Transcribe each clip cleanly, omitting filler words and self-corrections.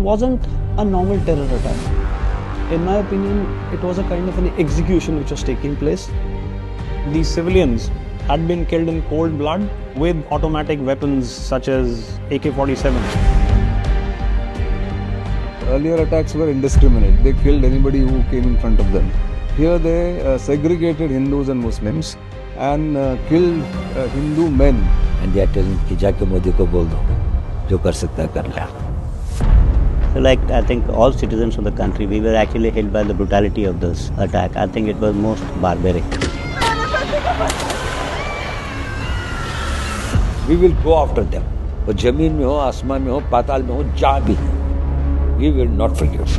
wasn't a normal terror attack. In my opinion, it was a kind of an execution which was taking place. These civilians had been killed in cold blood with automatic weapons such as AK-47. Earlier attacks were indiscriminate. They killed anybody who came in front of them. Here they segregated Hindus and Muslims and killed Hindu men. And they are telling कि जाके मोदी को बोल दो, जो कर सकता है कर ले. So like I think all citizens of the country, we were actually hit by the brutality of this attack. I think it was most barbaric. We will go after them. वो जमीन में हो, आसमान में हो, पाताल में हो, जहाँ भी. We will not forgive.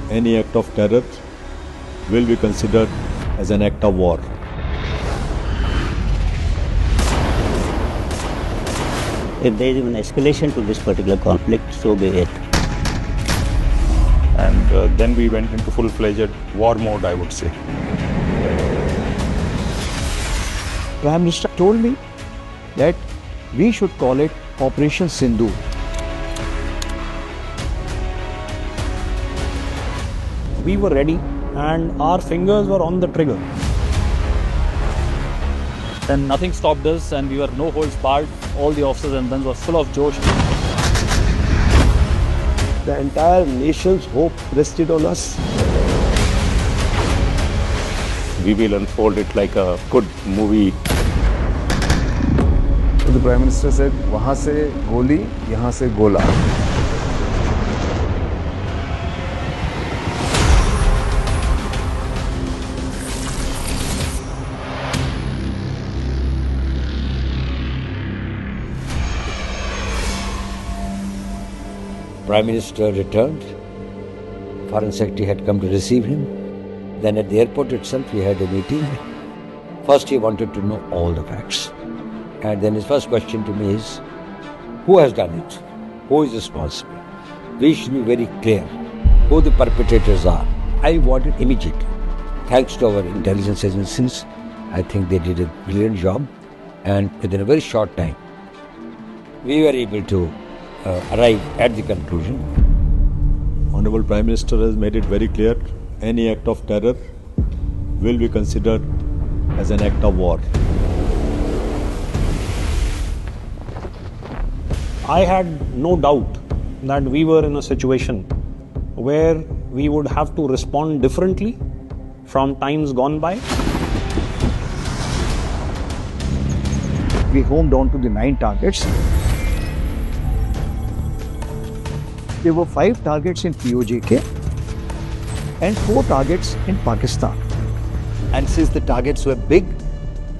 Any act of terror will be considered as an act of war. If there is even escalation to this particular conflict, so be it. And then we went into full-fledged war mode, I would say. Prime Minister told me that we should call it Operation Sindoor. We were ready and our fingers were on the trigger. And nothing stopped us and we were no holds barred. All the officers and men were full of josh. The entire nation's hope rested on us. We will unfold it like a good movie. So the Prime Minister said, वहाँ से गोली, यहाँ से गोला. Prime Minister returned. Foreign Secretary had come to receive him. Then at the airport itself, he had a meeting. First, he wanted to know all the facts. And then his first question to me is, who has done it? Who is responsible? We should be very clear who the perpetrators are. I want it immediately. Thanks to our intelligence agencies, I think they did a brilliant job. And within a very short time, we were able to arrive at the conclusion. Honorable Prime Minister has made it very clear, any act of terror will be considered as an act of war. I had no doubt that we were in a situation where we would have to respond differently from times gone by. We homed on to the 9 targets. There were 5 targets in POJK and 4 targets in Pakistan. And since the targets were big,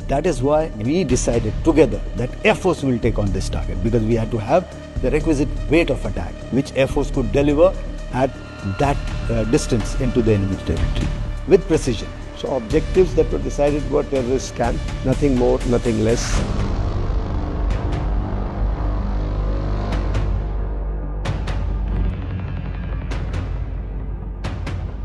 that is why we decided together that Air Force will take on this target, because we had to have the requisite weight of attack, which Air Force could deliver at that distance into the enemy territory with precision. So objectives that were decided were terrorist camp, nothing more, nothing less.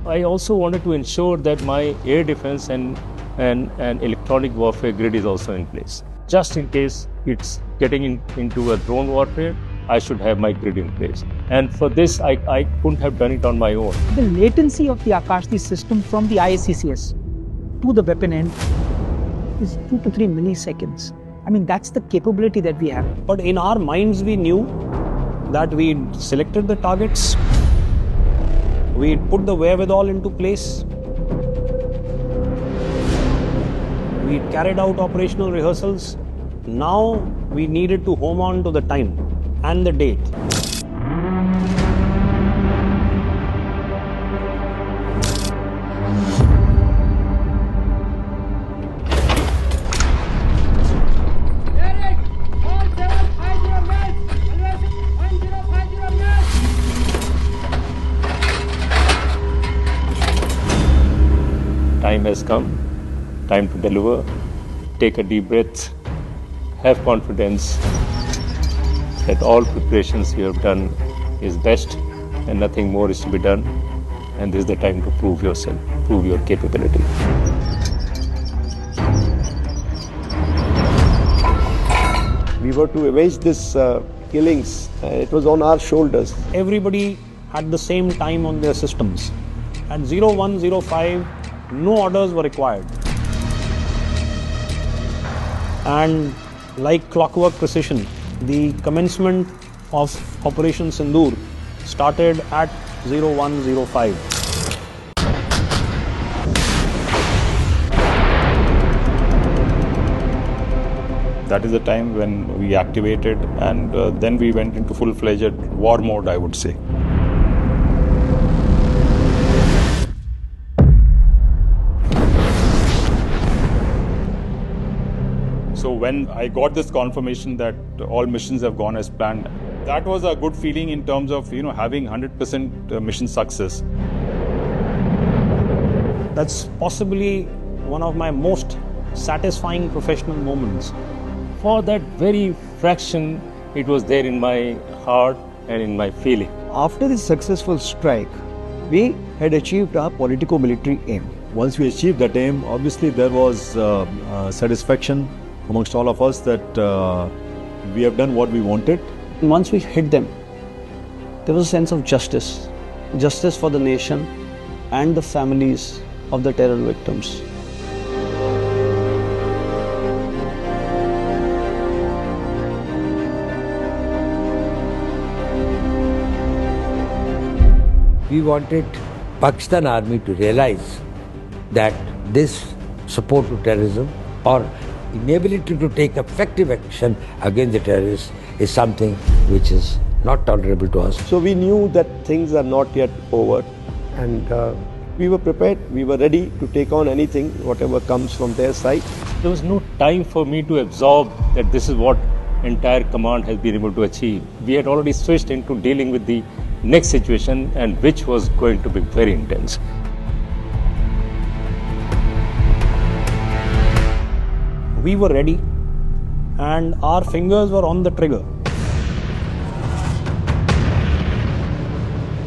I also wanted to ensure that my air defense and electronic warfare grid is also in place. Just in case it's getting into a drone warfare, I should have my grid in place. And for this, I couldn't have done it on my own. The latency of the Akashti system from the ISCCS to the weapon end is 2 to 3 milliseconds. I mean, that's the capability that we have. But in our minds, we knew that we'd selected the targets, we'd put the wherewithal into place, we carried out operational rehearsals. Now we needed to home on to the time and the date. Time has come. Time to deliver. Take a deep breath. Have confidence that all preparations you have done is best and nothing more is to be done. And this is the time to prove yourself, prove your capability. We were to avenge this killings. It was on our shoulders. Everybody had the same time on their systems. At 0105, no orders were required. And like clockwork precision, the commencement of Operation Sindoor started at 0105. That is the time when we activated, and then we went into full-fledged war mode, I would say. So when I got this confirmation that all missions have gone as planned, that was a good feeling in terms of, having 100% mission success. That's possibly one of my most satisfying professional moments. For that very fraction, it was there in my heart and in my feeling. After this successful strike, we had achieved our politico-military aim. Once we achieved that aim, obviously there was satisfaction amongst all of us that we have done what we wanted. And once we hit them, there was a sense of justice. Justice for the nation and the families of the terror victims. We wanted Pakistan Army to realize that this support to terrorism or inability to take effective action against the terrorists is something which is not tolerable to us. So we knew that things are not yet over, and we were prepared, we were ready to take on anything, whatever comes from their side. There was no time for me to absorb that this is what entire command has been able to achieve. We had already switched into dealing with the next situation, and which was going to be very intense. We were ready and our fingers were on the trigger.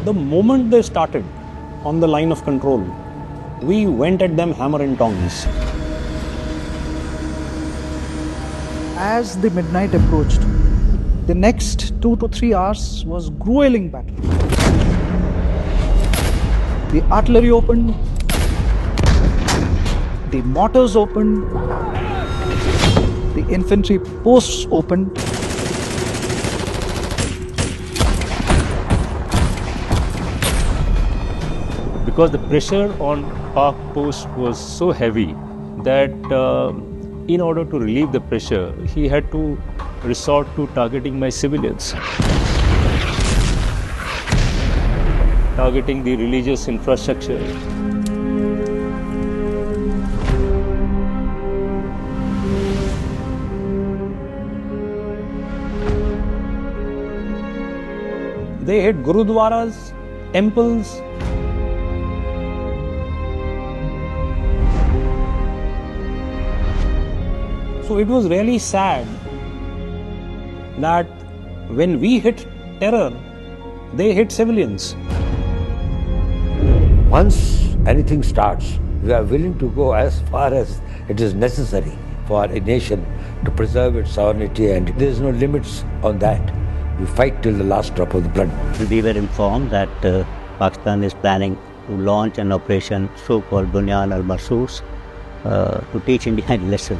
The moment they started on the line of control, we went at them hammer and tongs. As the midnight approached, the next 2 to 3 hours was grueling battle. The artillery opened, the mortars opened, the infantry posts opened. Because the pressure on Pak post was so heavy that in order to relieve the pressure, he had to resort to targeting my civilians, targeting the religious infrastructure. They hit gurudwaras, temples. So it was really sad that when we hit terror, they hit civilians. Once anything starts, we are willing to go as far as it is necessary for a nation to preserve its sovereignty, and there is no limits on that. We fight till the last drop of the blood. We were informed that Pakistan is planning to launch an operation so-called Bunyan al-Marsus to teach India a lesson.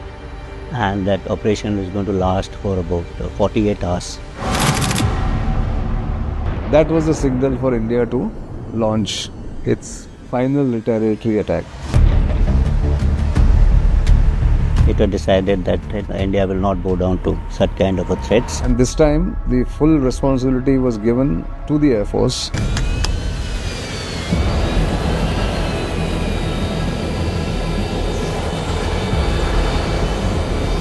And that operation is going to last for about 48 hours. That was the signal for India to launch its final retaliatory attack. It was decided that India will not bow down to such kind of threats. And this time, the full responsibility was given to the Air Force.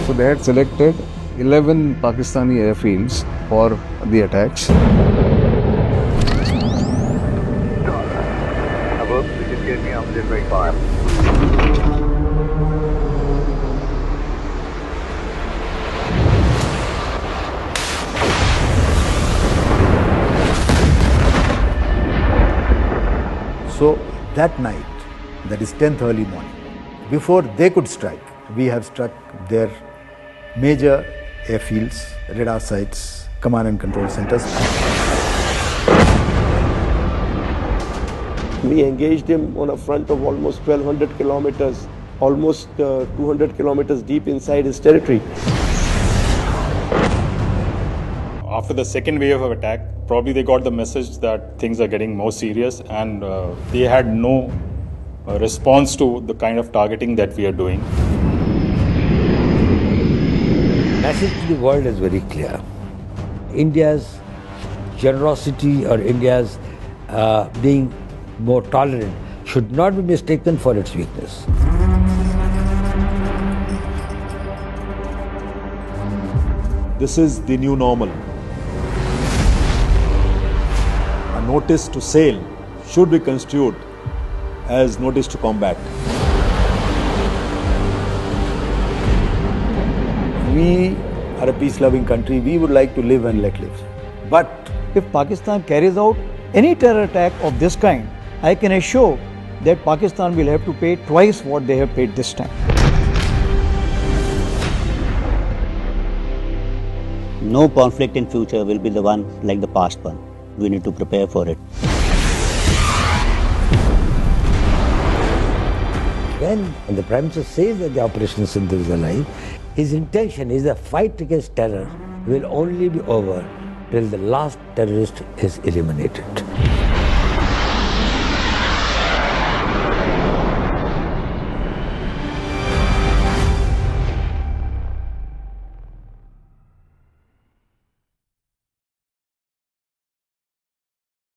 So they had selected 11 Pakistani airfields for the attacks. So that night, that is 10th early morning, before they could strike, we have struck their major airfields, radar sites, command and control centers. We engaged him on a front of almost 1200 kilometers, almost 200 kilometers deep inside his territory. After the second wave of attack, probably they got the message that things are getting more serious, and they had no response to the kind of targeting that we are doing. Message to the world is very clear. India's generosity or India's being more tolerant should not be mistaken for its weakness. This is the new normal. A notice to sail should be construed as notice to combat. We are a peace-loving country. We would like to live and let live. But if Pakistan carries out any terror attack of this kind, I can assure that Pakistan will have to pay twice what they have paid this time. No conflict in future will be the one like the past one. We need to prepare for it. When the Prime Minister says that the Operation Sindoor is alive, his intention is the fight against terror will only be over till the last terrorist is eliminated.